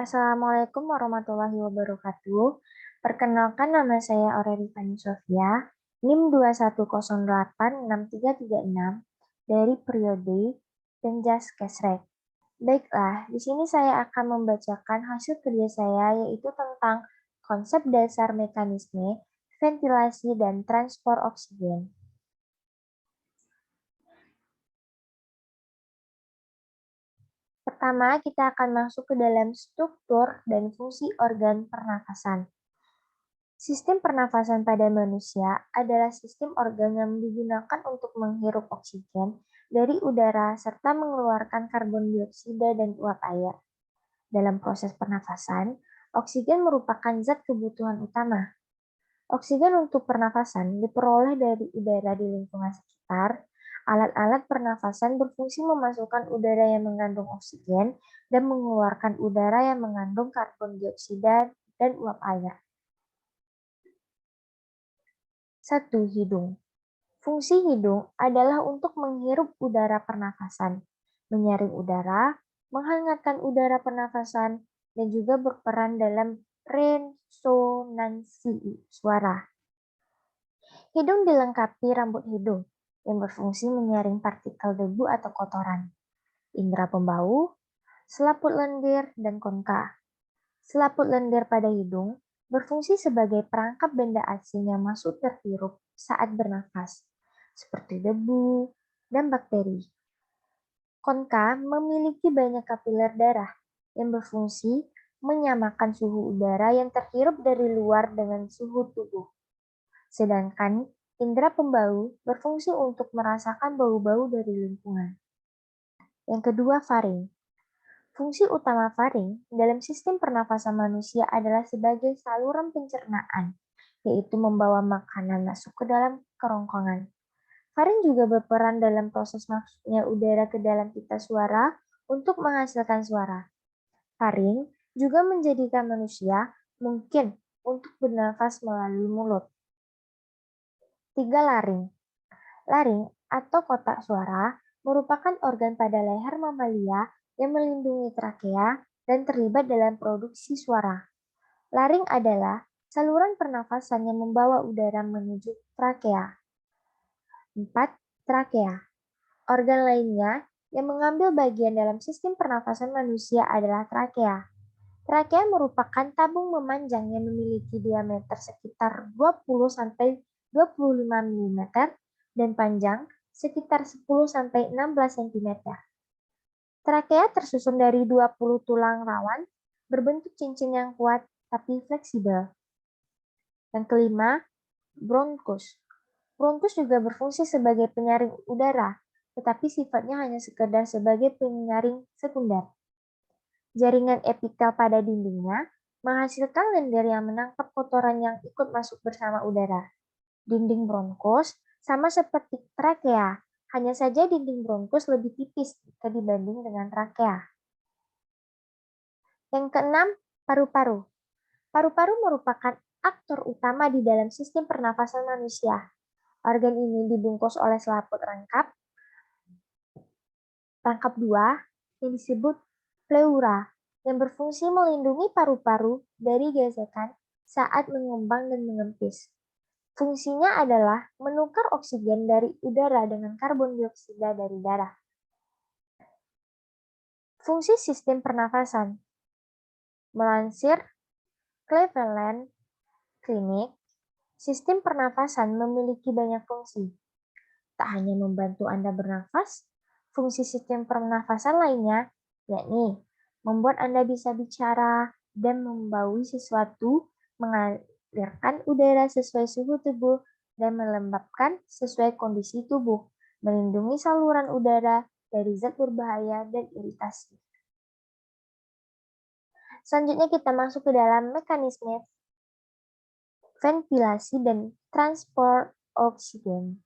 Assalamualaikum warahmatullahi wabarakatuh. Perkenalkan nama saya Aureli Fani Sofia, NIM 210863336 dari periode Penjas Kesrek. Baiklah, di sini saya akan membacakan hasil kerja saya yaitu tentang konsep dasar mekanisme, ventilasi, dan transport oksigen. Pertama, kita akan masuk ke dalam struktur dan fungsi organ pernafasan. Sistem pernafasan pada manusia adalah sistem organ yang digunakan untuk menghirup oksigen dari udara serta mengeluarkan karbon dioksida dan uap air. Dalam proses pernafasan, oksigen merupakan zat kebutuhan utama. Oksigen untuk pernafasan diperoleh dari udara di lingkungan sekitar. Alat-alat pernafasan berfungsi memasukkan udara yang mengandung oksigen dan mengeluarkan udara yang mengandung karbon dioksida dan uap air. 1. Hidung. Fungsi hidung adalah untuk menghirup udara pernafasan, menyaring udara, menghangatkan udara pernafasan, dan juga berperan dalam resonansi suara. Hidung dilengkapi rambut hidung yang berfungsi menyaring partikel debu atau kotoran. Indera pembau, selaput lendir, dan konka. Selaput lendir pada hidung berfungsi sebagai perangkap benda asing yang masuk terhirup saat bernafas, seperti debu dan bakteri. Konka memiliki banyak kapiler darah yang berfungsi menyamakan suhu udara yang terhirup dari luar dengan suhu tubuh. Sedangkan indera pembau berfungsi untuk merasakan bau-bau dari lingkungan. Yang kedua, faring. Fungsi utama faring dalam sistem pernafasan manusia adalah sebagai saluran pencernaan, yaitu membawa makanan masuk ke dalam kerongkongan. Faring juga berperan dalam proses masuknya udara ke dalam pita suara untuk menghasilkan suara. Faring juga menjadikan manusia mungkin untuk bernafas melalui mulut. 3. Laring. Laring atau kotak suara merupakan organ pada leher mamalia yang melindungi trakea dan terlibat dalam produksi suara. Laring adalah saluran pernafasan yang membawa udara menuju trakea. 4. Trakea. Organ lainnya yang mengambil bagian dalam sistem pernafasan manusia adalah trakea. Trakea merupakan tabung memanjang yang memiliki diameter sekitar 20-25 mm dan panjang sekitar 10-16 cm. Trakea tersusun dari 20 tulang rawan berbentuk cincin yang kuat tapi fleksibel. Yang kelima, bronkus. Bronkus juga berfungsi sebagai penyaring udara, tetapi sifatnya hanya sekedar sebagai penyaring sekunder. Jaringan epitel pada dindingnya menghasilkan lendir yang menangkap kotoran yang ikut masuk bersama udara. Dinding bronkus sama seperti trakea, hanya saja dinding bronkus lebih tipis jika dibanding dengan trakea. Yang keenam, paru-paru. Paru-paru merupakan aktor utama di dalam sistem pernafasan manusia. Organ ini dibungkus oleh selaput rangkap 2 yang disebut pleura, yang berfungsi melindungi paru-paru dari gesekan saat mengembang dan mengempis. Fungsinya adalah menukar oksigen dari udara dengan karbon dioksida dari darah. Fungsi sistem pernafasan. Melansir Cleveland Clinic, sistem pernafasan memiliki banyak fungsi. Tak hanya membantu Anda bernafas, fungsi sistem pernafasan lainnya, yakni membuat Anda bisa bicara dan membaui sesuatu, mengalirkan udara sesuai suhu tubuh, dan melembabkan sesuai kondisi tubuh, melindungi saluran udara dari zat berbahaya dan iritasi. Selanjutnya kita masuk ke dalam mekanisme ventilasi dan transport oksigen.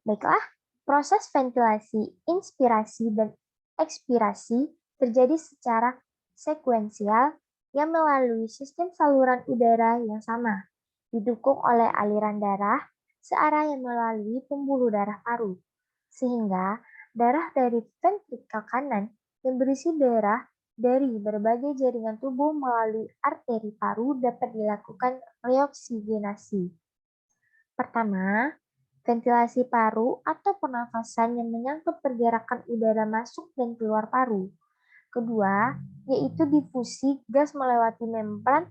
Baiklah, proses ventilasi, inspirasi, dan ekspirasi terjadi secara sekuensial yang melalui sistem saluran udara yang sama, didukung oleh aliran darah searah yang melalui pembuluh darah paru, sehingga darah dari ventrikel kanan yang berisi darah dari berbagai jaringan tubuh melalui arteri paru dapat dilakukan reoksigenasi. Pertama, ventilasi paru atau pernafasan yang menyangkut pergerakan udara masuk dan keluar paru. Kedua, yaitu difusi gas melewati membran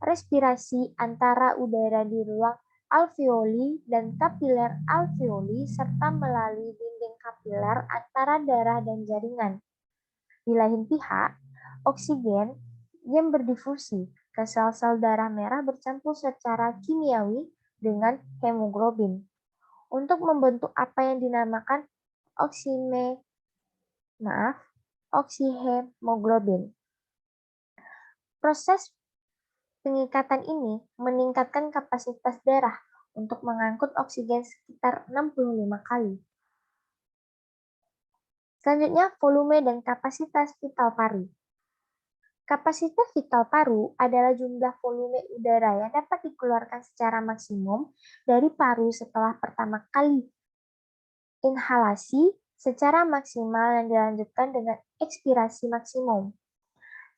respirasi antara udara di ruang alveoli dan kapiler alveoli serta melalui dinding kapiler antara darah dan jaringan. Di lain pihak, oksigen yang berdifusi ke sel-sel darah merah bercampur secara kimiawi dengan hemoglobin untuk membentuk apa yang dinamakan oksime, oksihemoglobin. Proses pengikatan ini meningkatkan kapasitas darah untuk mengangkut oksigen sekitar 65 kali. Selanjutnya, volume dan kapasitas vital paru. Kapasitas vital paru adalah jumlah volume udara yang dapat dikeluarkan secara maksimum dari paru setelah pertama kali inhalasi secara maksimal yang dilanjutkan dengan ekspirasi maksimum.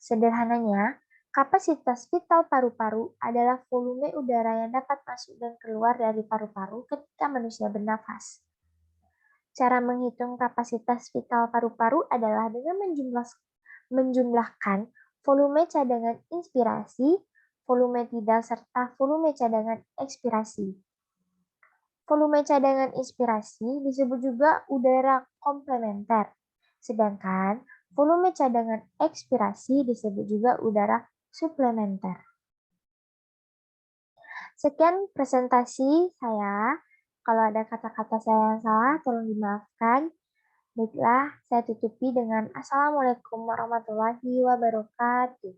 Sederhananya, kapasitas vital paru-paru adalah volume udara yang dapat masuk dan keluar dari paru-paru ketika manusia bernafas. Cara menghitung kapasitas vital paru-paru adalah dengan menjumlahkan volume cadangan inspirasi, volume tidal, serta volume cadangan ekspirasi. Volume cadangan inspirasi disebut juga udara komplementer, sedangkan volume cadangan ekspirasi disebut juga udara suplementer. Sekian presentasi saya. Kalau ada kata-kata saya yang salah, tolong dimaafkan. Baiklah, saya tutupi dengan Assalamualaikum warahmatullahi wabarakatuh.